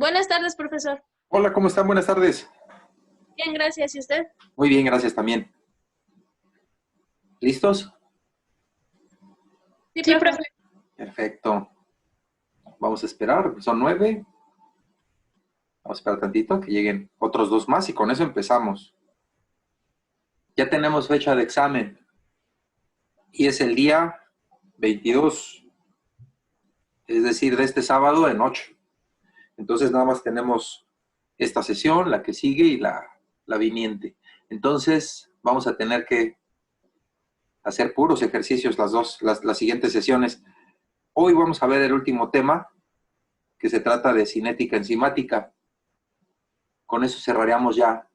Buenas tardes, profesor. Hola, ¿cómo están? Buenas tardes. Bien, gracias. ¿Y usted? Muy bien, gracias también. ¿Listos? Sí, Sí, profe. profe. Perfecto. Vamos a esperar, son 9. Vamos a esperar tantito que lleguen otros 2 más y con eso empezamos. Ya tenemos fecha de examen y es el día 22, es decir, de este sábado en 8. Entonces nada más tenemos esta sesión, la que sigue y la viniente. Entonces vamos a tener que hacer puros ejercicios las siguientes sesiones. Hoy vamos a ver el último tema, que se trata de cinética enzimática. Con eso cerraríamos ya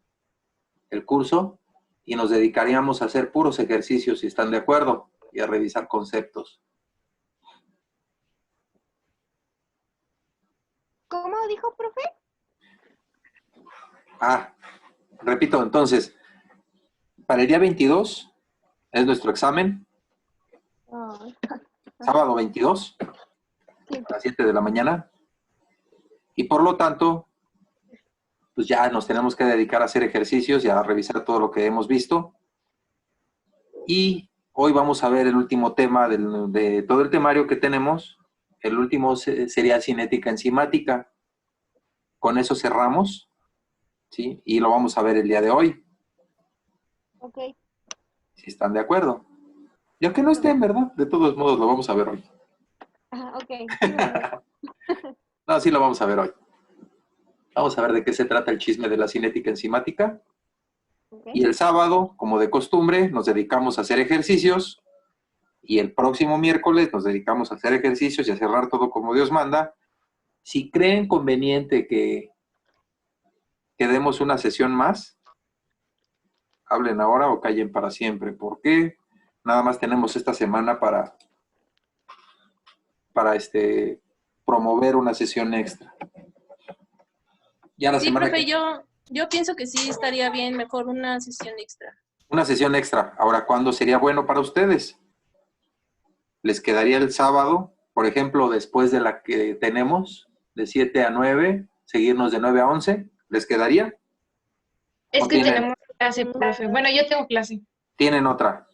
el curso y nos dedicaríamos a hacer puros ejercicios, si están de acuerdo, y a revisar conceptos. ¿Cómo dijo, profe? Repito, entonces, para el día 22 es nuestro examen, sábado 22, Sí. a las 7 de la mañana, y por lo tanto, pues ya nos tenemos que dedicar a hacer ejercicios y a revisar todo lo que hemos visto. Y hoy vamos a ver el último tema de todo el temario que tenemos. El último sería cinética enzimática. Con eso cerramos, ¿sí? Y lo vamos a ver el día de hoy. Ok. Si están de acuerdo. Y aunque no estén, ¿verdad? De todos modos lo vamos a ver hoy. Ajá, ok. Sí, bueno. No, sí lo vamos a ver hoy. Vamos a ver de qué se trata el chisme de la cinética enzimática. Ok. Y el sábado, como de costumbre, nos dedicamos a hacer ejercicios. Y el próximo miércoles nos dedicamos a hacer ejercicios y a cerrar todo como Dios manda. Si creen conveniente que demos una sesión más, hablen ahora o callen para siempre. ¿Por qué? Nada más tenemos esta semana para promover una sesión extra. Ya la Sí, semana profe, que... yo pienso que sí estaría bien mejor una sesión extra. Una sesión extra. Ahora, ¿cuándo sería bueno para ustedes? ¿Les quedaría el sábado? Por ejemplo, después de la que tenemos, de 7 a 9, seguirnos de 9 a 11, ¿les quedaría? Es ¿O que tienen, tenemos clase, profe. Bueno, yo tengo clase. tienen otra?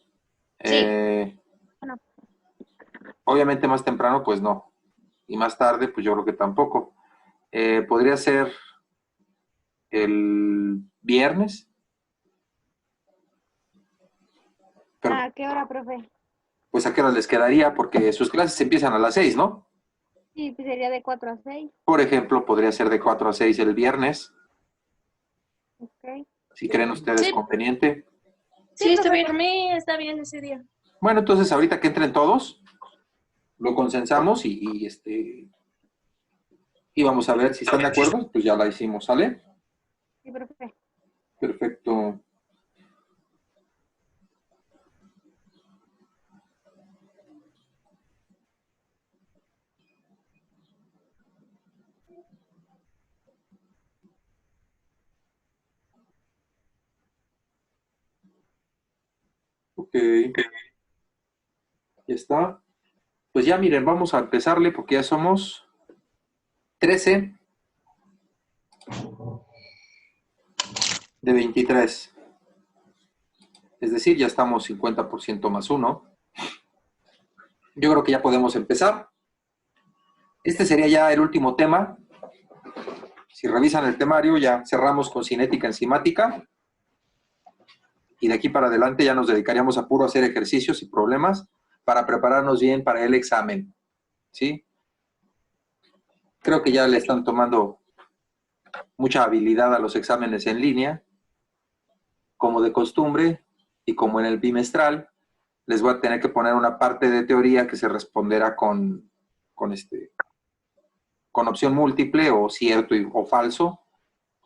Sí. Bueno, Obviamente más temprano, pues no. Y más tarde, pues yo creo que tampoco. Podría ser el viernes. Pero, ¿A qué hora, profe? pues, ¿a qué hora les quedaría? Porque sus clases empiezan a las 6, ¿no? Sí, pues sería de 4 a 6. Por ejemplo, podría ser de 4 a 6 el viernes, Ok. si creen ustedes sí, conveniente. sí, Está profe, bien. por mí está bien ese día. Bueno, entonces ahorita que entren todos, lo consensamos y vamos a ver si están de acuerdo, pues ya la hicimos, ¿sale? Sí, profe. Perfecto. Ok, ya está. Pues ya miren, vamos a empezarle porque ya somos 13 de 23. Es decir, ya estamos 50% más 1. Yo creo que ya podemos empezar. Este sería ya el último tema. Si revisan el temario, ya cerramos con cinética enzimática. Y de aquí para adelante ya nos dedicaríamos a puro hacer ejercicios y problemas para prepararnos bien para el examen. ¿Sí? Creo que ya le están tomando mucha habilidad a los exámenes en línea. Como de costumbre y como en el bimestral, les voy a tener que poner una parte de teoría que se responderá con opción múltiple o cierto o falso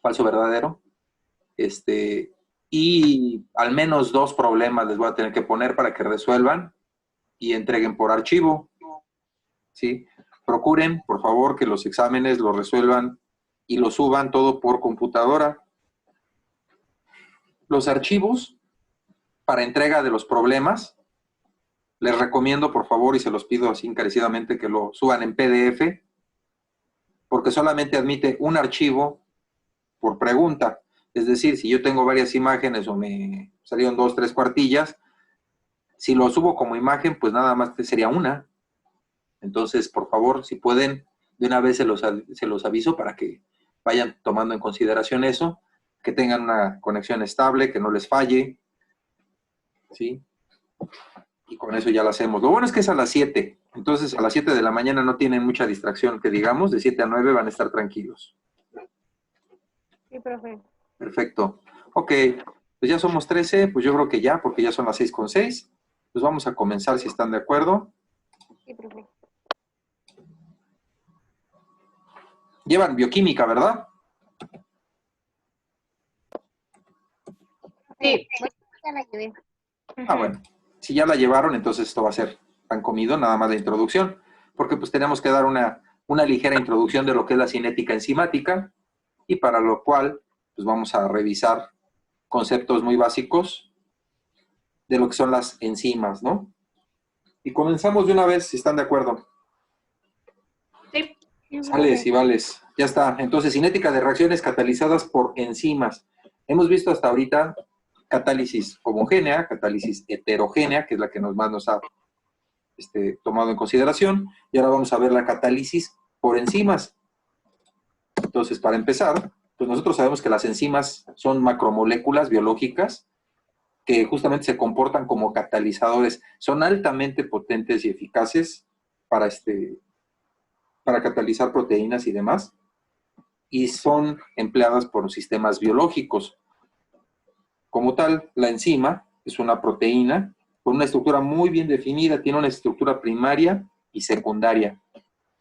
verdadero. Y al menos 2 problemas les voy a tener que poner para que resuelvan y entreguen por archivo. ¿Sí? Procuren, por favor, que los exámenes los resuelvan y los suban todo por computadora. Los archivos para entrega de los problemas, les recomiendo, por favor, y se los pido así encarecidamente, que lo suban en PDF porque solamente admite un archivo por pregunta. Es decir, si yo tengo varias imágenes o me salieron 2, 3 cuartillas, si lo subo como imagen, pues nada más sería una. Entonces, por favor, si pueden, de una vez se los aviso para que vayan tomando en consideración eso, que tengan una conexión estable, que no les falle, ¿sí? Y con eso ya lo hacemos. Lo bueno es que es a las 7, entonces a las 7 de la mañana no tienen mucha distracción, que digamos, de 7 a 9 van a estar tranquilos. Sí, profe. Perfecto. Ok, pues ya somos 13, pues yo creo que ya, porque ya son las 6:06. Pues vamos a comenzar si están de acuerdo. Sí, profe. Llevan bioquímica, ¿verdad? Sí. Bueno, ya la llevé. Ah, bueno. Si ya la llevaron, entonces esto va a ser pan comido, nada más de introducción, porque pues tenemos que dar una ligera introducción de lo que es la cinética enzimática, y para lo cual pues vamos a revisar conceptos muy básicos de lo que son las enzimas, ¿no? Y comenzamos de una vez, si están de acuerdo. Sí. Sí, Sales y profe. vales. Ya está. Entonces, cinética de reacciones catalizadas por enzimas. Hemos visto hasta ahorita catálisis homogénea, catálisis heterogénea, que es la que más nos ha tomado en consideración, y ahora vamos a ver la catálisis por enzimas. Entonces, para empezar, pues nosotros sabemos que las enzimas son macromoléculas biológicas que justamente se comportan como catalizadores. Son altamente potentes y eficaces para catalizar proteínas y demás, y son empleadas por sistemas biológicos. Como tal, la enzima es una proteína con una estructura muy bien definida, tiene una estructura primaria y secundaria.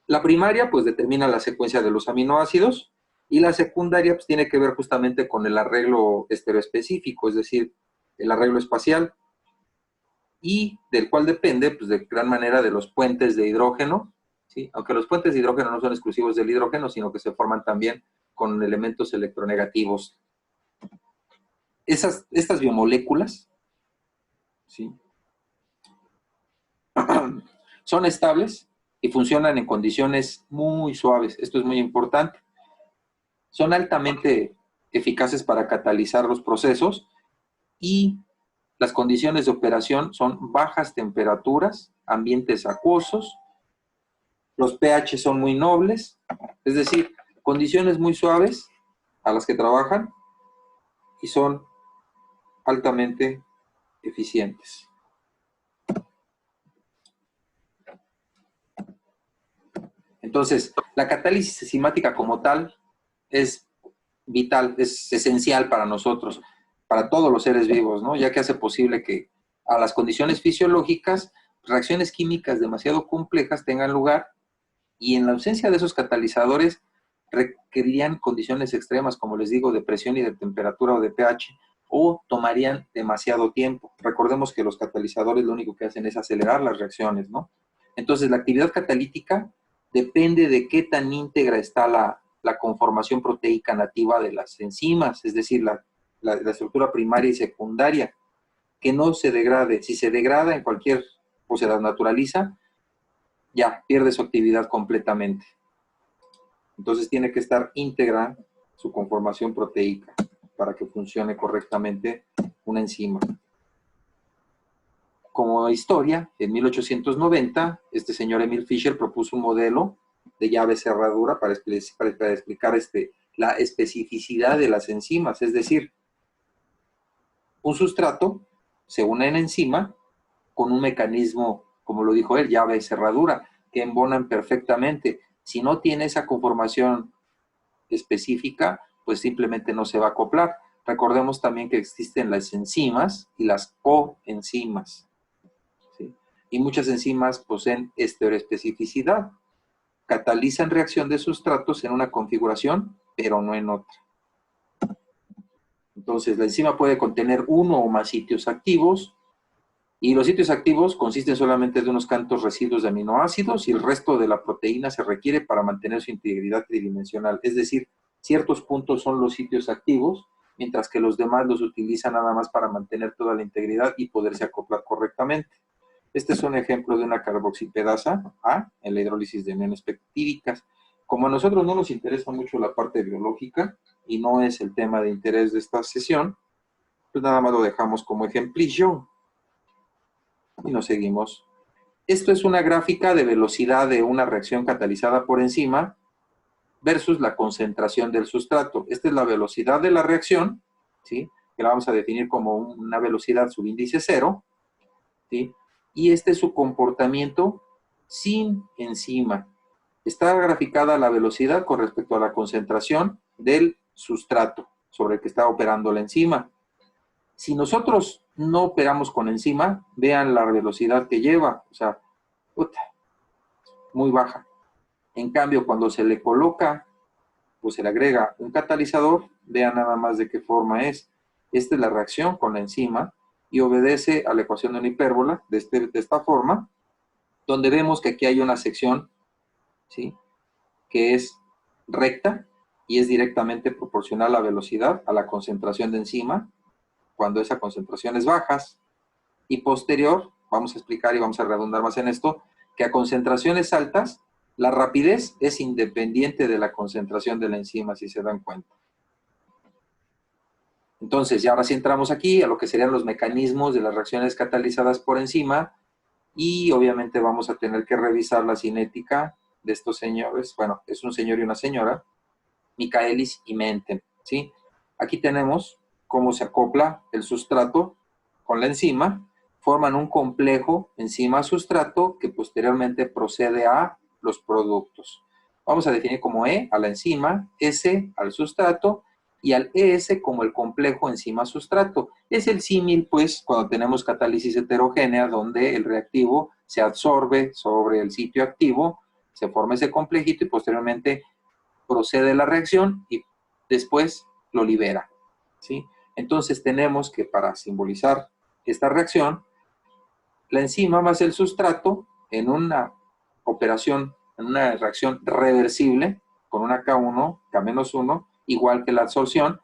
La primaria, pues, determina la secuencia de los aminoácidos, y la secundaria, pues, tiene que ver justamente con el arreglo estereoespecífico, es decir, el arreglo espacial, y del cual depende, pues, de gran manera de los puentes de hidrógeno, ¿sí? Aunque los puentes de hidrógeno no son exclusivos del hidrógeno, sino que se forman también con elementos electronegativos. Estas biomoléculas, ¿sí?, son estables y funcionan en condiciones muy suaves. Esto es muy importante. Son altamente eficaces para catalizar los procesos, y las condiciones de operación son bajas temperaturas, ambientes acuosos, los pH son muy nobles, es decir, condiciones muy suaves a las que trabajan, y son altamente eficientes. Entonces, la catálisis enzimática como tal es vital, es esencial para nosotros, para todos los seres vivos, ¿no? Ya que hace posible que a las condiciones fisiológicas, reacciones químicas demasiado complejas tengan lugar, y en la ausencia de esos catalizadores requerirían condiciones extremas, como les digo, de presión y de temperatura o de pH, o tomarían demasiado tiempo. Recordemos que los catalizadores lo único que hacen es acelerar las reacciones, ¿no? Entonces, la actividad catalítica depende de qué tan íntegra está la conformación proteica nativa de las enzimas, es decir, la estructura primaria y secundaria, que no se degrade. Si se degrada en cualquier, o se naturaliza, ya pierde su actividad completamente. Entonces tiene que estar íntegra su conformación proteica para que funcione correctamente una enzima. Como historia, en 1890, este señor Emil Fischer propuso un modelo de llave cerradura para explicar la especificidad de las enzimas, es decir, un sustrato se une en enzima con un mecanismo, como lo dijo él, llave cerradura, que embonan perfectamente. Si no tiene esa conformación específica, pues simplemente no se va a acoplar. Recordemos también que existen las enzimas y las coenzimas, ¿sí? Y muchas enzimas poseen estereoespecificidad, catalizan reacción de sustratos en una configuración, pero no en otra. Entonces, la enzima puede contener uno o más sitios activos, y los sitios activos consisten solamente de unos cuantos residuos de aminoácidos, y el resto de la proteína se requiere para mantener su integridad tridimensional. Es decir, ciertos puntos son los sitios activos, mientras que los demás los utilizan nada más para mantener toda la integridad y poderse acoplar correctamente. Este es un ejemplo de una carboxipedasa A en la hidrólisis de uniones peptídicas. Como a nosotros no nos interesa mucho la parte biológica y no es el tema de interés de esta sesión, pues nada más lo dejamos como ejemplillo y nos seguimos. Esto es una gráfica de velocidad de una reacción catalizada por enzima versus la concentración del sustrato. Esta es la velocidad de la reacción, ¿sí? Que la vamos a definir como una velocidad subíndice 0, ¿sí? Y este es su comportamiento sin enzima. Está graficada la velocidad con respecto a la concentración del sustrato sobre el que está operando la enzima. Si nosotros no operamos con enzima, vean la velocidad que lleva, o sea, muy baja. En cambio, cuando se le coloca o se le agrega un catalizador, vean nada más de qué forma es. Esta es la reacción con la enzima y obedece a la ecuación de una hipérbola de esta forma, donde vemos que aquí hay una sección, ¿sí?, que es recta y es directamente proporcional a la velocidad, a la concentración de enzima, cuando esa concentración es baja, y posterior, vamos a explicar y vamos a redundar más en esto, que a concentraciones altas, la rapidez es independiente de la concentración de la enzima, si se dan cuenta. Entonces, ya ahora sí entramos aquí a lo que serían los mecanismos de las reacciones catalizadas por enzima, y obviamente vamos a tener que revisar la cinética de estos señores. Bueno, es un señor y una señora, Michaelis y Menten, ¿sí? Aquí tenemos cómo se acopla el sustrato con la enzima, forman un complejo enzima-sustrato que posteriormente procede a los productos. Vamos a definir como E a la enzima, S al sustrato y al ES como el complejo enzima-sustrato. Es el símil, pues, cuando tenemos catálisis heterogénea, donde el reactivo se absorbe sobre el sitio activo, se forma ese complejito y posteriormente procede la reacción y después lo libera, ¿sí? Entonces tenemos que, para simbolizar esta reacción, la enzima más el sustrato en una operación, en una reacción reversible, con una K1, K-1, igual que la absorción,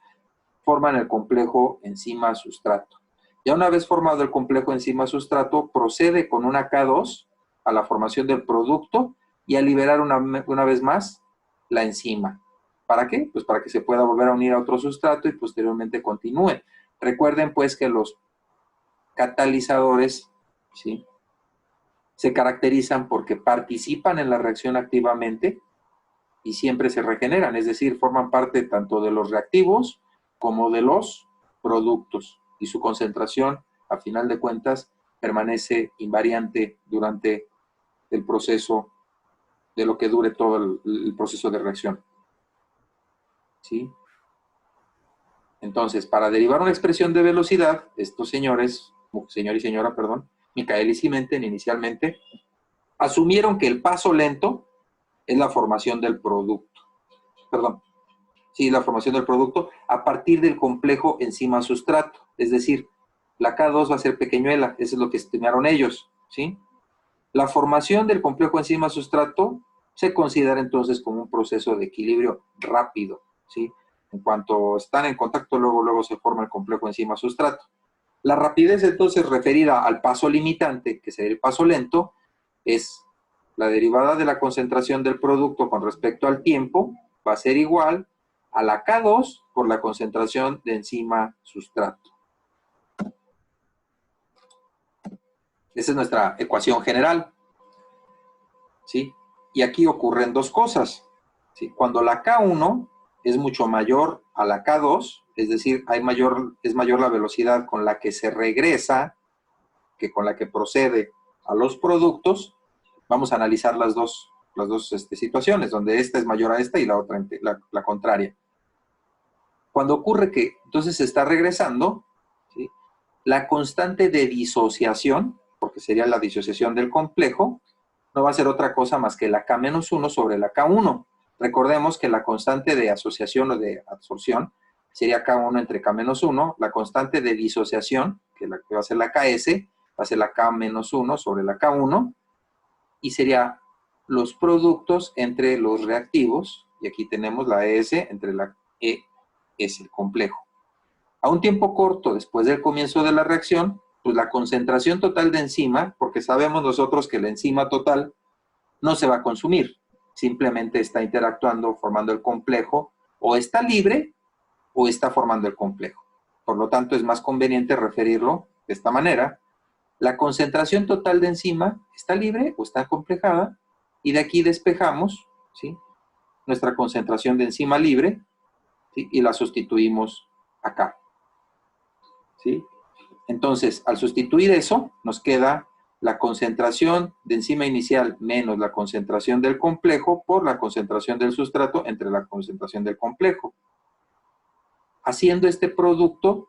forman el complejo enzima-sustrato. Ya una vez formado el complejo enzima-sustrato, procede con una K2 a la formación del producto y a liberar una vez más la enzima. ¿Para qué? Pues para que se pueda volver a unir a otro sustrato y posteriormente continúe. Recuerden pues que los catalizadores, ¿sí?, se caracterizan porque participan en la reacción activamente y siempre se regeneran, es decir, forman parte tanto de los reactivos como de los productos y su concentración, a final de cuentas, permanece invariante durante el proceso, de lo que dure todo el proceso de reacción, ¿sí? Entonces, para derivar una expresión de velocidad, estos señores, señor y señora, perdón, Michaelis y Menten inicialmente, asumieron que el paso lento es la formación del producto. Perdón, sí, la formación del producto a partir del complejo enzima-sustrato. Es decir, la K2 va a ser pequeñuela, eso es lo que estimaron ellos, ¿sí? La formación del complejo enzima-sustrato se considera entonces como un proceso de equilibrio rápido, ¿sí? En cuanto están en contacto, luego se forma el complejo enzima-sustrato. La rapidez entonces referida al paso limitante, que sería el paso lento, es la derivada de la concentración del producto con respecto al tiempo, va a ser igual a la K2 por la concentración de enzima-sustrato. Esa es nuestra ecuación general, ¿sí? Y aquí ocurren dos cosas, ¿sí? Cuando la K1 es mucho mayor a la K2, es decir, es mayor la velocidad con la que se regresa que con la que procede a los productos, vamos a analizar las dos situaciones, donde esta es mayor a esta y la otra, la contraria. Cuando ocurre que entonces se está regresando, ¿sí?, la constante de disociación, porque sería la disociación del complejo, no va a ser otra cosa más que la K-1 sobre la K1. Recordemos que la constante de asociación o de absorción sería K1 entre K-1, la constante de disociación, que va a ser la KS, va a ser la K-1 sobre la K1, y sería los productos entre los reactivos, y aquí tenemos la ES entre la ES, el complejo. A un tiempo corto después del comienzo de la reacción, pues la concentración total de enzima, porque sabemos nosotros que la enzima total no se va a consumir, simplemente está interactuando, formando el complejo, o está libre o está formando el complejo. Por lo tanto, es más conveniente referirlo de esta manera. La concentración total de enzima está libre o está complejada, y de aquí despejamos, ¿sí?, nuestra concentración de enzima libre, ¿sí?, y la sustituimos acá, ¿sí? Entonces, al sustituir eso, nos queda la concentración de enzima inicial menos la concentración del complejo por la concentración del sustrato entre la concentración del complejo. Haciendo este producto,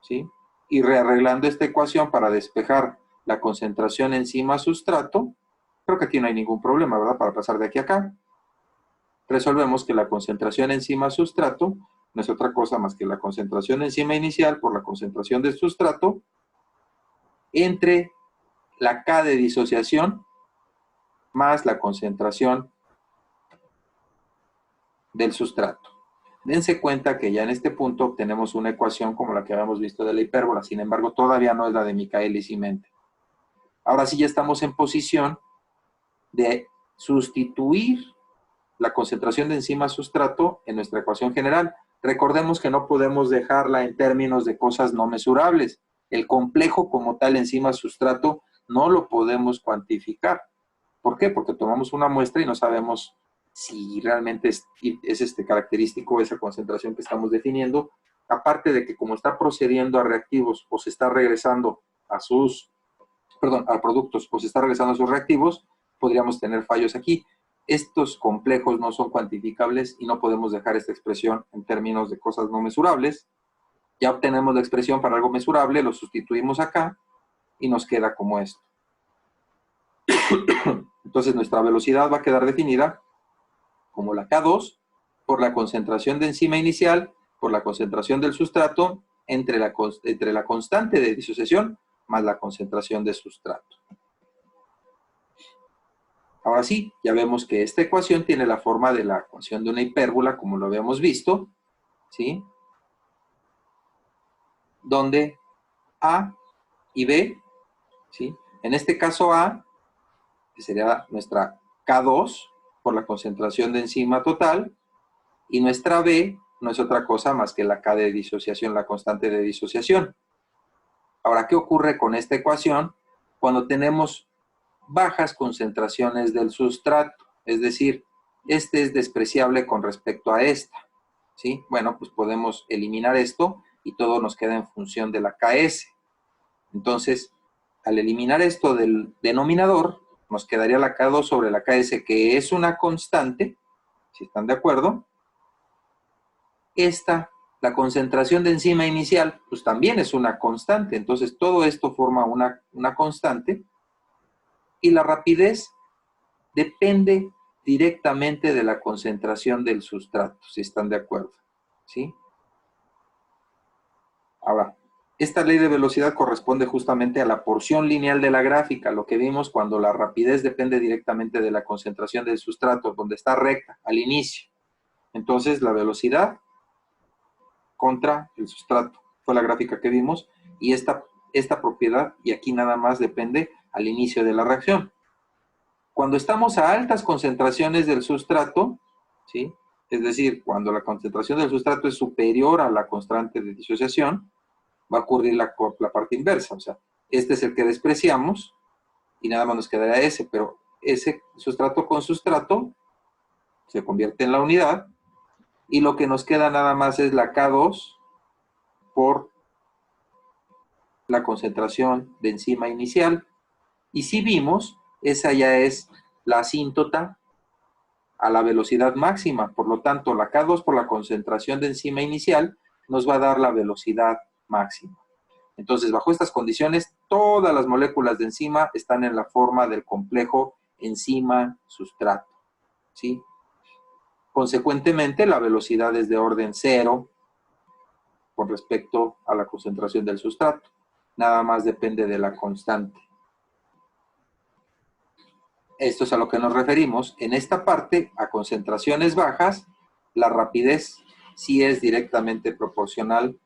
¿sí?, y rearreglando esta ecuación para despejar la concentración enzima-sustrato, creo que aquí no hay ningún problema, ¿verdad?, para pasar de aquí a acá. Resolvemos que la concentración enzima-sustrato no es otra cosa más que la concentración de enzima inicial por la concentración del sustrato entre la K de disociación más la concentración del sustrato. Dense cuenta que ya en este punto obtenemos una ecuación como la que habíamos visto de la hipérbola, sin embargo todavía no es la de Michaelis y Mente. Ahora sí ya estamos en posición de sustituir la concentración de enzima-sustrato en nuestra ecuación general. Recordemos que no podemos dejarla en términos de cosas no mesurables. El complejo como tal enzima-sustrato no lo podemos cuantificar. ¿Por qué? Porque tomamos una muestra y no sabemos si realmente es característico esa concentración que estamos definiendo, aparte de que como está procediendo a reactivos o se está regresando a productos o se está regresando a sus reactivos, podríamos tener fallos aquí. Estos complejos no son cuantificables y no podemos dejar esta expresión en términos de cosas no mesurables. Ya obtenemos la expresión para algo mesurable, lo sustituimos acá y nos queda como esto. Entonces nuestra velocidad va a quedar definida como la K2 por la concentración de enzima inicial, por la concentración del sustrato, entre la constante de disociación más la concentración de sustrato. Ahora sí, ya vemos que esta ecuación tiene la forma de la ecuación de una hipérbola, como lo habíamos visto, ¿sí?, donde A y B, ¿sí?, en este caso A, que sería nuestra K2 por la concentración de enzima total, y nuestra B no es otra cosa más que la K de disociación, la constante de disociación. Ahora, ¿qué ocurre con esta ecuación cuando tenemos bajas concentraciones del sustrato? Es decir, este es despreciable con respecto a esta, ¿sí? Bueno, pues podemos eliminar esto y todo nos queda en función de la KS. Entonces, al eliminar esto del denominador, nos quedaría la K2 sobre la KS, que es una constante, si están de acuerdo. La concentración de enzima inicial, pues también es una constante. Entonces, todo esto forma una constante. Y la rapidez depende directamente de la concentración del sustrato, si están de acuerdo, ¿sí? Ahora, esta ley de velocidad corresponde justamente a la porción lineal de la gráfica, lo que vimos cuando la rapidez depende directamente de la concentración del sustrato, donde está recta al inicio. Entonces, la velocidad contra el sustrato fue la gráfica que vimos, y esta propiedad, y aquí nada más depende al inicio de la reacción. Cuando estamos a altas concentraciones del sustrato, ¿sí?, es decir, cuando la concentración del sustrato es superior a la constante de disociación, va a ocurrir la parte inversa. O sea, este es el que despreciamos y nada más nos quedaría ese, pero ese sustrato con sustrato se convierte en la unidad y lo que nos queda nada más es la K2 por la concentración de enzima inicial. Y si vimos, esa ya es la asíntota a la velocidad máxima. Por lo tanto, la K2 por la concentración de enzima inicial nos va a dar la velocidad máxima. Entonces, bajo estas condiciones, todas las moléculas de enzima están en la forma del complejo enzima-sustrato, ¿sí? Consecuentemente, la velocidad es de orden 0 con respecto a la concentración del sustrato. Nada más depende de la constante. Esto es a lo que nos referimos. En esta parte, a concentraciones bajas, la rapidez sí es directamente proporcional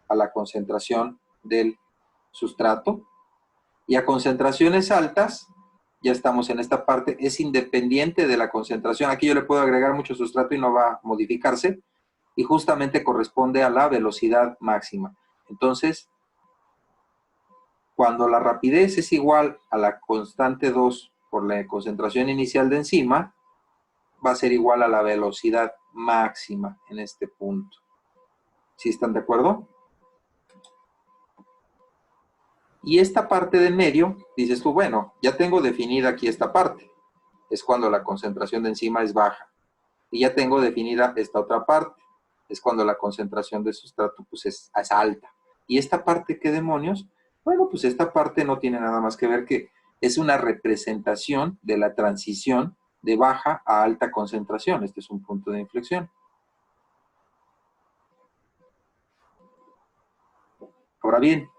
a la concentración del sustrato. Y a concentraciones altas, ya estamos en esta parte, es independiente de la concentración. Aquí yo le puedo agregar mucho sustrato y no va a modificarse, y justamente corresponde a la velocidad máxima. Entonces, cuando la rapidez es igual a la constante 2 por la concentración inicial de enzima, va a ser igual a la velocidad máxima en este punto. ¿Sí están de acuerdo? Y esta parte de en medio, dices tú, bueno, ya tengo definida aquí esta parte. Es cuando la concentración de enzima es baja. Y ya tengo definida esta otra parte. Es cuando la concentración de sustrato pues es alta. ¿Y esta parte qué demonios? Bueno, pues esta parte no tiene nada más que ver que es una representación de la transición de baja a alta concentración. Este es un punto de inflexión. Ahora bien,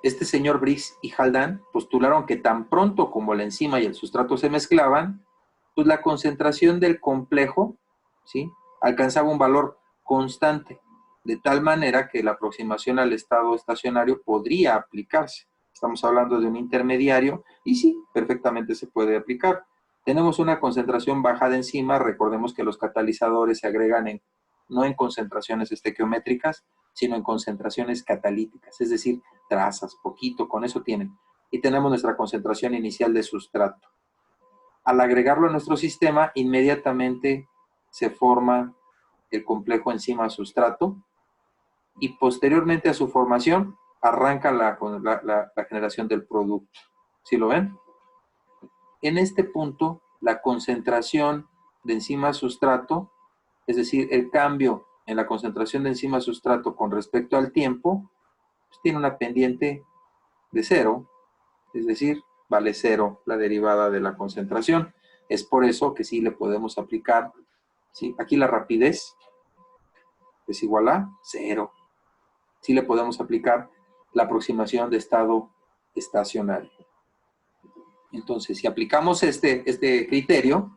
este señor Briggs y Haldane postularon que tan pronto como la enzima y el sustrato se mezclaban, pues la concentración del complejo, ¿sí?, alcanzaba un valor constante, de tal manera que la aproximación al estado estacionario podría aplicarse. Estamos hablando de un intermediario y sí, perfectamente se puede aplicar. Tenemos una concentración baja de enzima, recordemos que los catalizadores se agregan no en concentraciones estequiométricas, sino en concentraciones catalíticas, es decir, trazas, poquito, con eso tienen. Y tenemos nuestra concentración inicial de sustrato. Al agregarlo a nuestro sistema, inmediatamente se forma el complejo enzima-sustrato y posteriormente a su formación arranca la generación del producto. ¿Sí lo ven? En este punto, la concentración de enzima-sustrato, es decir, el cambio en la concentración de enzima-sustrato con respecto al tiempo, pues tiene una pendiente de 0, es decir, vale 0 la derivada de la concentración. Es por eso que sí le podemos aplicar, ¿sí?, aquí la rapidez es igual a 0. Sí le podemos aplicar la aproximación de estado estacionario. Entonces, si aplicamos este criterio,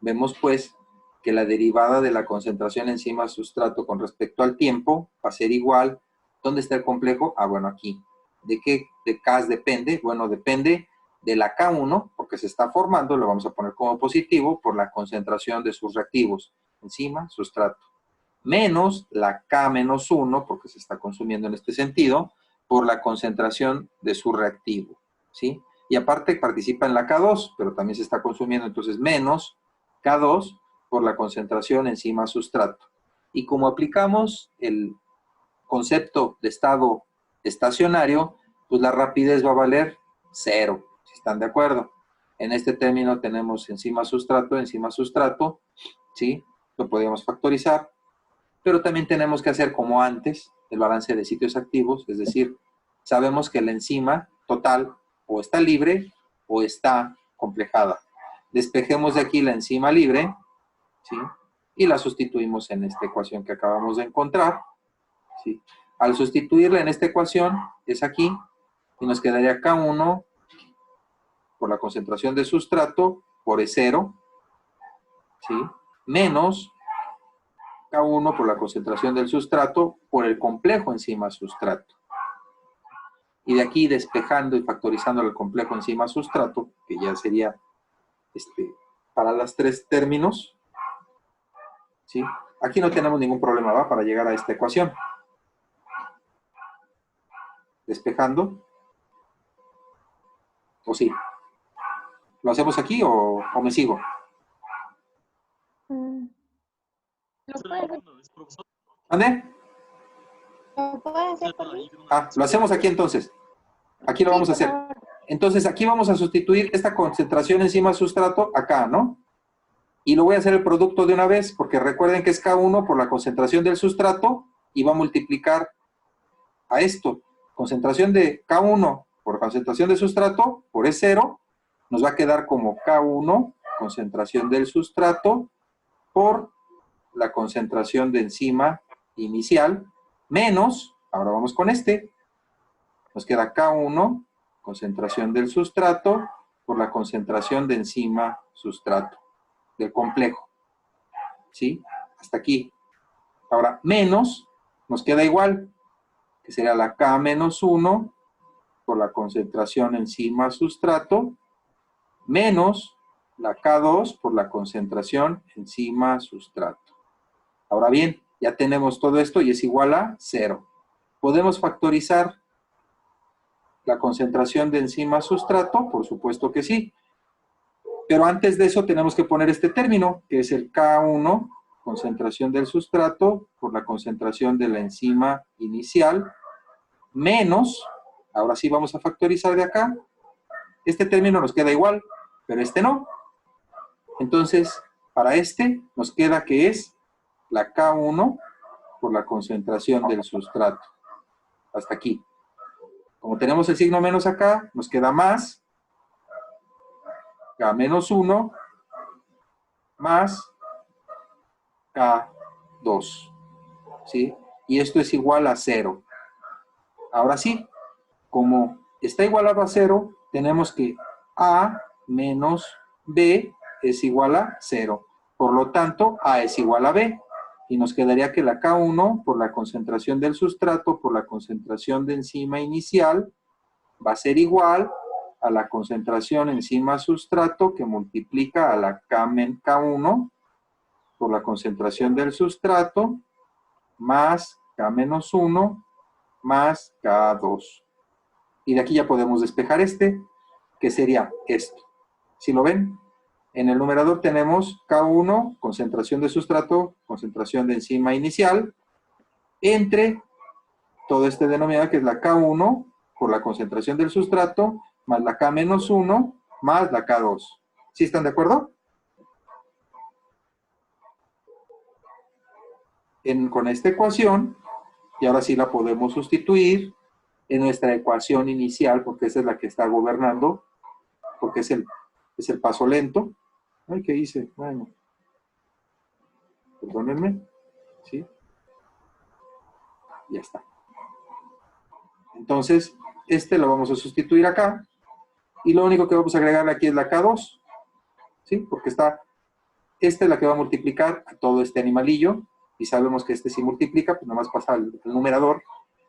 vemos pues que la derivada de la concentración enzima-sustrato con respecto al tiempo va a ser igual. ¿Dónde está el complejo? Ah, bueno, aquí. ¿De qué de K depende? Bueno, depende de la K1, porque se está formando, lo vamos a poner como positivo, por la concentración de sus reactivos, enzima, sustrato, menos la K-1, porque se está consumiendo en este sentido, por la concentración de su reactivo, ¿sí? Y aparte participa en la K2, pero también se está consumiendo, entonces menos K2 por la concentración enzima sustrato. Y como aplicamos el concepto de estado estacionario, pues la rapidez va a valer 0, si están de acuerdo. En este término tenemos enzima sustrato, ¿sí? Lo podríamos factorizar, pero también tenemos que hacer como antes, el balance de sitios activos, es decir, sabemos que la enzima total o está libre o está complejada. Despejemos de aquí la enzima libre, ¿sí?, y la sustituimos en esta ecuación que acabamos de encontrar, ¿sí? Al sustituirla en esta ecuación, es aquí, y nos quedaría K1 por la concentración de sustrato por E0, ¿sí?, menos K1 por la concentración del sustrato por el complejo enzima sustrato. Y de aquí despejando y factorizando el complejo enzima sustrato, que ya sería para los 3 términos, ¿sí? Aquí no tenemos ningún problema, ¿va?, para llegar a esta ecuación. Despejando. ¿O sí? ¿Lo hacemos aquí o me sigo? ¿Lo puedes hacer? ¿Ande? ¿Lo puedes hacer por mí? Ah, lo hacemos aquí entonces. Aquí lo vamos a hacer. Entonces aquí vamos a sustituir esta concentración enzima sustrato acá, ¿no? Y lo voy a hacer el producto de una vez, porque recuerden que es K1 por la concentración del sustrato y va a multiplicar a esto. Concentración de K1 por concentración de sustrato por E0, nos va a quedar como K1, concentración del sustrato, por la concentración de enzima inicial, menos, ahora vamos con nos queda K1, concentración del sustrato, por la concentración de enzima sustrato, del complejo, ¿sí? Hasta aquí. Ahora, menos, nos queda igual, que sería la K-1 por la concentración enzima sustrato menos la K2 por la concentración enzima sustrato. Ahora bien, ya tenemos todo esto y es igual a 0. ¿Podemos factorizar la concentración de enzima sustrato? Por supuesto que sí. Pero antes de eso tenemos que poner este término, que es el K1, concentración del sustrato por la concentración de la enzima inicial, menos, ahora sí vamos a factorizar de acá, este término nos queda igual, pero este no. Entonces, para este nos queda que es la K1 por la concentración del sustrato. Hasta aquí. Como tenemos el signo menos acá, nos queda más K menos 1 más K2. ¿Sí? Y esto es igual a 0. Ahora sí, como está igualado a 0, tenemos que A menos B es igual a 0. Por lo tanto, A es igual a B. Y nos quedaría que la K1 por la concentración del sustrato por la concentración de enzima inicial va a ser igual a la concentración enzima sustrato que multiplica a la K1 por la concentración del sustrato más K menos 1 más K2. Y de aquí ya podemos despejar este, que sería esto. ¿Sí lo ven? En el numerador tenemos K1, concentración de sustrato, concentración de enzima inicial, entre todo este denominador que es la K1 por la concentración del sustrato, más la K menos 1, más la K2. ¿Sí están de acuerdo? Con esta ecuación, y ahora sí la podemos sustituir en nuestra ecuación inicial, porque esa es la que está gobernando, porque es el paso lento. Ay, ¿qué hice? Bueno, perdónenme. ¿Sí? Ya está. Entonces, este lo vamos a sustituir acá, y lo único que vamos a agregarle aquí es la K2, ¿sí? Porque esta es la que va a multiplicar a todo este animalillo, y sabemos que este sí multiplica, pues nada más pasa el numerador,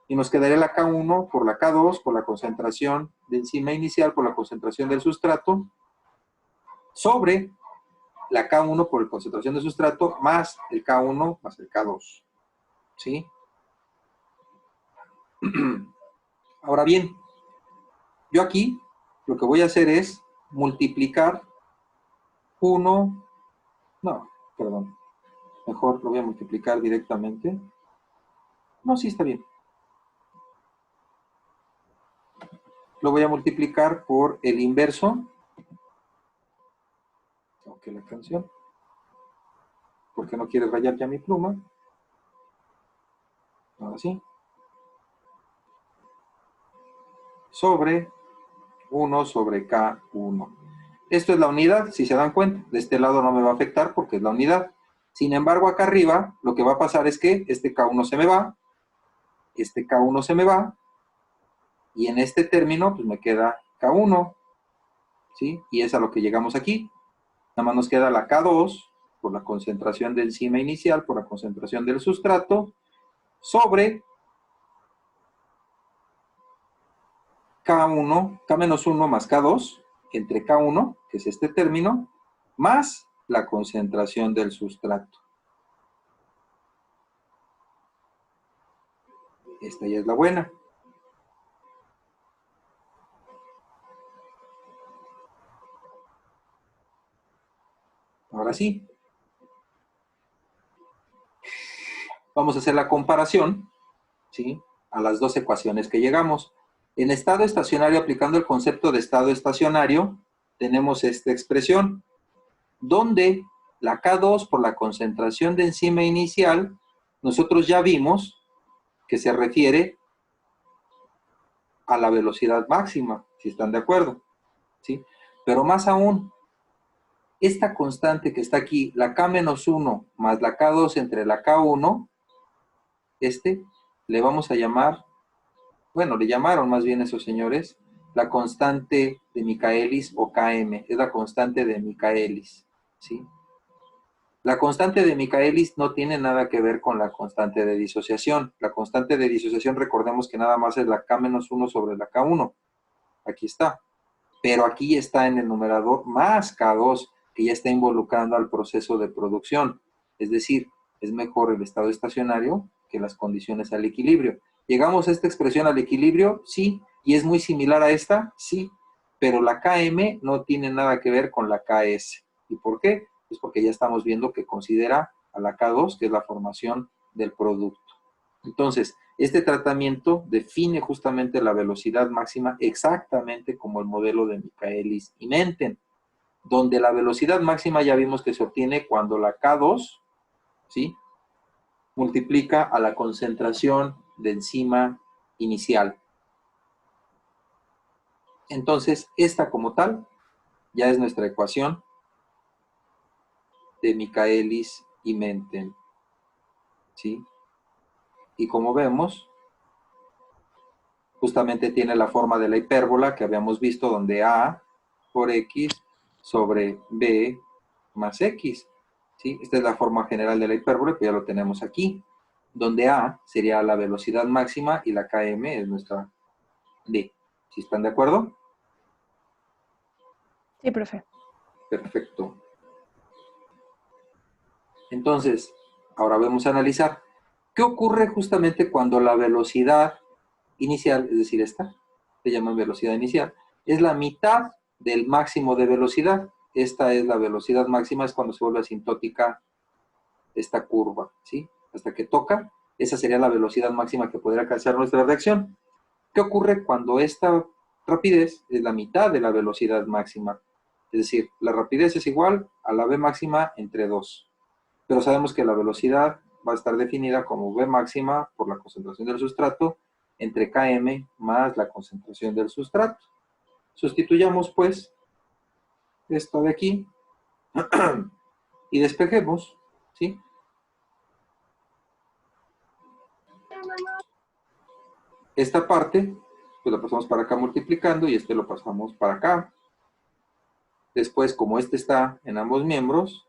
y nos quedaría la K1 por la K2, por la concentración de enzima inicial, por la concentración del sustrato, sobre la K1 por la concentración del sustrato, más el K1 más el K2. ¿Sí? Ahora bien, yo aquí lo que voy a hacer es multiplicar 1, no, perdón, mejor lo voy a multiplicar directamente. No, sí está bien. Lo voy a multiplicar por el inverso. Ok, la canción. ¿Por qué no quieres rayar ya mi pluma? Ahora sí. Sobre 1 sobre K1. Esto es la unidad, si se dan cuenta. De este lado no me va a afectar porque es la unidad. Sin embargo, acá arriba, lo que va a pasar es que este K1 se me va, este K1 se me va, y en este término, pues me queda K1, ¿sí? Y es a lo que llegamos aquí. Nada más nos queda la K2, por la concentración de enzima inicial, por la concentración del sustrato, sobre K1, K-1 más K2, entre K1, que es este término, más la concentración del sustrato. Esta ya es la buena. Ahora sí. Vamos a hacer la comparación, ¿sí? A las dos ecuaciones que llegamos. En estado estacionario, aplicando el concepto de estado estacionario, tenemos esta expresión, donde la K2 por la concentración de enzima inicial, nosotros ya vimos que se refiere a la velocidad máxima, si están de acuerdo, ¿sí? Pero más aún, esta constante que está aquí, la K-1 más la K2 entre la K1, le vamos a llamar, bueno, le llamaron más bien esos señores, la constante de Michaelis o Km, es la constante de Michaelis, ¿sí? La constante de Michaelis no tiene nada que ver con la constante de disociación. La constante de disociación, recordemos que nada más es la K-1 sobre la K1. aquí está. Pero aquí está en el numerador más K2, que ya está involucrando al proceso de producción. Es decir, es mejor el estado estacionario que las condiciones al equilibrio. ¿Llegamos a esta expresión al equilibrio? Sí. ¿Y es muy similar a esta? Sí. Pero la Km no tiene nada que ver con la Ks. ¿Y por qué? Pues porque ya estamos viendo que considera a la K2, que es la formación del producto. Entonces, este tratamiento define justamente la velocidad máxima exactamente como el modelo de Michaelis y Menten, donde la velocidad máxima ya vimos que se obtiene cuando la K2, ¿sí?, multiplica a la concentración de enzima inicial. Entonces, esta como tal ya es nuestra ecuación de Michaelis y Menten, ¿sí? Y como vemos, justamente tiene la forma de la hipérbola que habíamos visto, donde A por X sobre B más X, ¿sí? Esta es la forma general de la hipérbola, que ya lo tenemos aquí, donde A sería la velocidad máxima y la Km es nuestra D. ¿Sí están de acuerdo? Sí, profe. Perfecto. Entonces, ahora vamos a analizar qué ocurre justamente cuando la velocidad inicial, es decir, esta, se llama velocidad inicial, es la mitad del máximo de velocidad. Esta es la velocidad máxima, es cuando se vuelve asintótica esta curva, ¿sí? Hasta que toca, esa sería la velocidad máxima que podría alcanzar nuestra reacción. ¿Qué ocurre cuando esta rapidez es la mitad de la velocidad máxima? Es decir, la rapidez es igual a la v máxima entre 2. Pero sabemos que la velocidad va a estar definida como v máxima por la concentración del sustrato entre Km más la concentración del sustrato. Sustituyamos pues esto de aquí y despejemos, ¿sí? Esta parte, pues la pasamos para acá multiplicando y este lo pasamos para acá. Después, como este está en ambos miembros,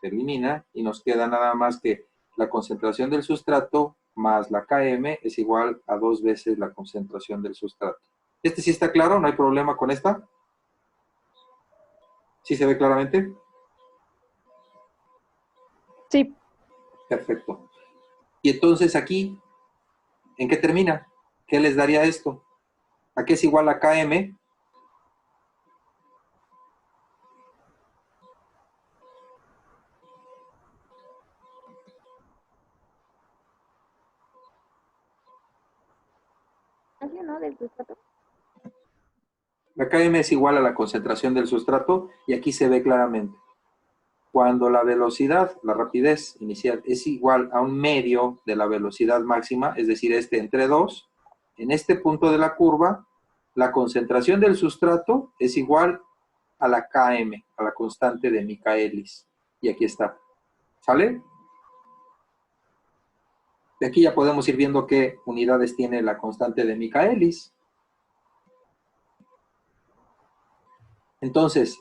se elimina y nos queda nada más que la concentración del sustrato más la Km es igual a 2 veces la concentración del sustrato. ¿Este sí está claro? ¿No hay problema con esta? ¿Sí se ve claramente? Sí. Perfecto. Y entonces aquí, ¿en qué termina? ¿Qué les daría esto? ¿A qué es igual a Km? ¿No? Del sustrato. La Km es igual a la concentración del sustrato y aquí se ve claramente. Cuando la velocidad, la rapidez inicial, es igual a un medio de la velocidad máxima, es decir, este entre 2, en este punto de la curva, la concentración del sustrato es igual a la Km, a la constante de Michaelis. Y aquí está. ¿Sale? De aquí ya podemos ir viendo qué unidades tiene la constante de Michaelis. Entonces,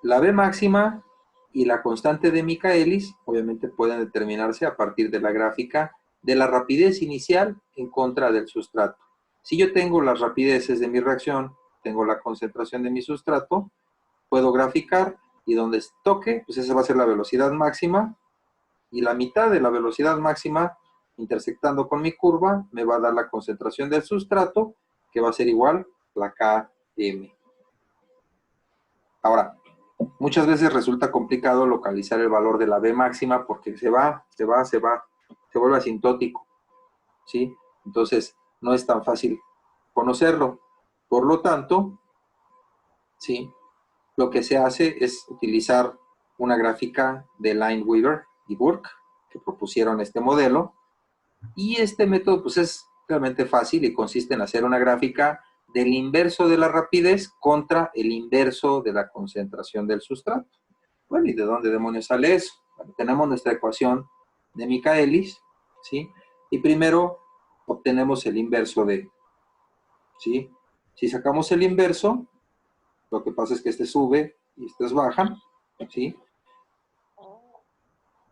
la V máxima y la constante de Michaelis obviamente pueden determinarse a partir de la gráfica de la rapidez inicial en contra del sustrato. Si yo tengo las rapideces de mi reacción, tengo la concentración de mi sustrato, puedo graficar y donde toque, pues esa va a ser la velocidad máxima y la mitad de la velocidad máxima intersectando con mi curva me va a dar la concentración del sustrato que va a ser igual a la Km. Ahora, muchas veces resulta complicado localizar el valor de la V máxima porque se vuelve asintótico, ¿sí? Entonces, no es tan fácil conocerlo. Por lo tanto, ¿sí?, lo que se hace es utilizar una gráfica de Lineweaver y Burke, que propusieron este modelo, y este método pues es realmente fácil y consiste en hacer una gráfica del inverso de la rapidez contra el inverso de la concentración del sustrato. Bueno, ¿y de dónde demonios sale eso? Bueno, tenemos nuestra ecuación de Michaelis, ¿sí? Y primero obtenemos el inverso de, ¿sí? Si sacamos el inverso, lo que pasa es que este sube y estos bajan, ¿sí?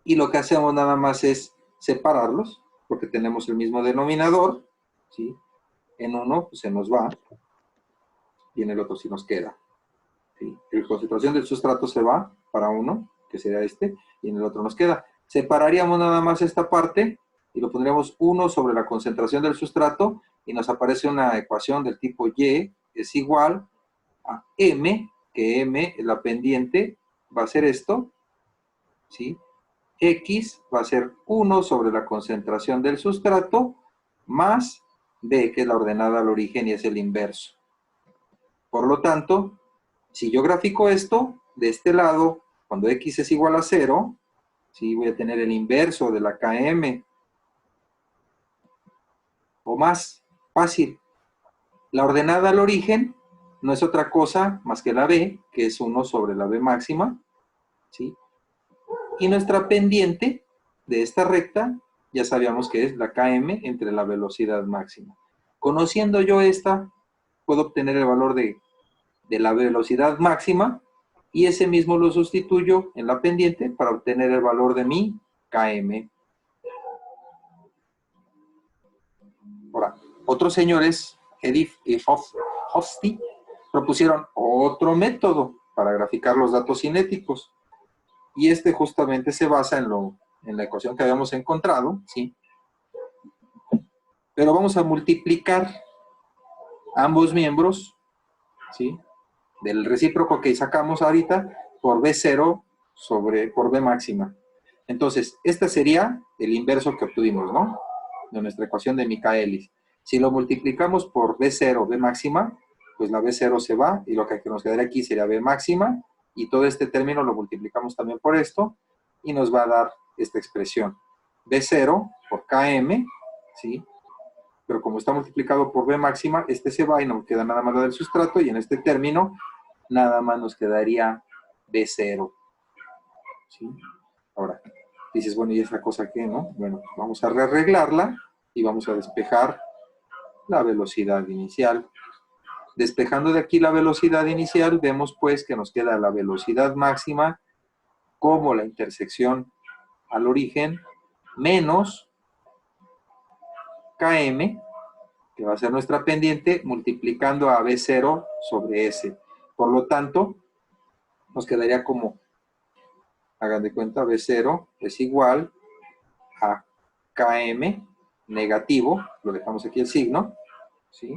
Y lo que hacemos nada más es separarlos, porque tenemos el mismo denominador, ¿sí? En uno pues se nos va, y en el otro sí nos queda. ¿Sí? La concentración del sustrato se va para uno, que sería este, y en el otro nos queda. Separaríamos nada más esta parte y lo pondríamos 1 sobre la concentración del sustrato y nos aparece una ecuación del tipo Y es igual a M, que M, la pendiente, va a ser esto, ¿sí? X va a ser 1 sobre la concentración del sustrato más B, que es la ordenada al origen y es el inverso. Por lo tanto, si yo grafico esto, de este lado, cuando X es igual a 0, ¿sí? Voy a tener el inverso de la KM. O más fácil. La ordenada al origen no es otra cosa más que la B, que es 1 sobre la B máxima, ¿sí? Y nuestra pendiente de esta recta, ya sabíamos que es la KM entre la velocidad máxima. Conociendo yo esta, puedo obtener el valor de la velocidad máxima y ese mismo lo sustituyo en la pendiente para obtener el valor de mi KM. Ahora, otros señores, Hedif y Hofstee, propusieron otro método para graficar los datos cinéticos. Y este justamente se basa en la ecuación que habíamos encontrado, ¿sí? Pero vamos a multiplicar ambos miembros, ¿sí? Del recíproco que sacamos ahorita por B0 por B máxima. Entonces, este sería el inverso que obtuvimos, ¿no? De nuestra ecuación de Michaelis. Si lo multiplicamos por B0, B máxima, pues la B0 se va y lo que nos quedaría aquí sería B máxima y todo este término lo multiplicamos también por esto y nos va a dar esta expresión. B0 por KM, ¿sí? Pero como está multiplicado por B máxima, este se va y no queda nada más lo del sustrato y en este término nada más nos quedaría B0. ¿Sí? Ahora, dices, bueno, ¿y esa cosa qué, no? Bueno, vamos a rearreglarla y vamos a despejar la velocidad inicial. Despejando de aquí la velocidad inicial, vemos pues que nos queda la velocidad máxima como la intersección al origen menos KM, que va a ser nuestra pendiente, multiplicando a B0 sobre S. Por lo tanto, nos quedaría como, hagan de cuenta, B0 es igual a KM negativo, lo dejamos aquí el signo, ¿sí?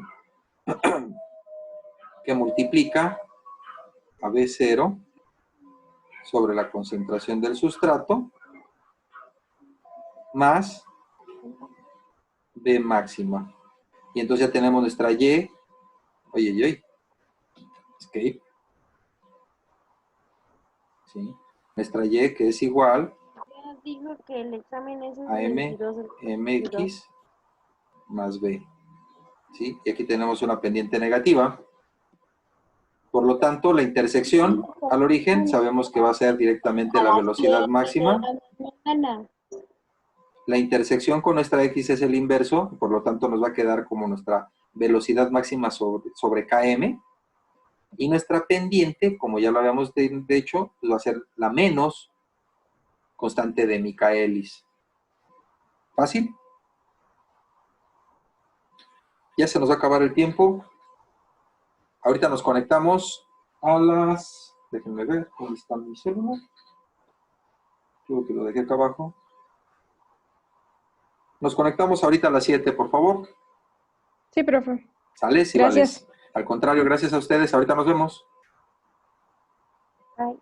Que multiplica a B0 sobre la concentración del sustrato más B máxima. Y entonces ya tenemos nuestra Y, escape, ¿sí? Nuestra Y que es igual Dijo que el examen es a M, 22, MX más B, ¿sí? Y aquí tenemos una pendiente negativa. Por lo tanto, la intersección al origen sabemos que va a ser directamente la velocidad máxima. La intersección con nuestra X es el inverso, por lo tanto nos va a quedar como nuestra velocidad máxima sobre KM. Y nuestra pendiente, como ya lo habíamos dicho, va a ser la menos constante de Michaelis. ¿Fácil? Ya se nos va a acabar el tiempo. Ahorita nos conectamos a las... Déjenme ver, ¿dónde está mi celular? Creo que lo dejé acá abajo. Nos conectamos ahorita a las 7, por favor. Sí, profe. ¿Sale? Sí, Gracias. vale. Al contrario, gracias a ustedes. Ahorita nos vemos. Bye.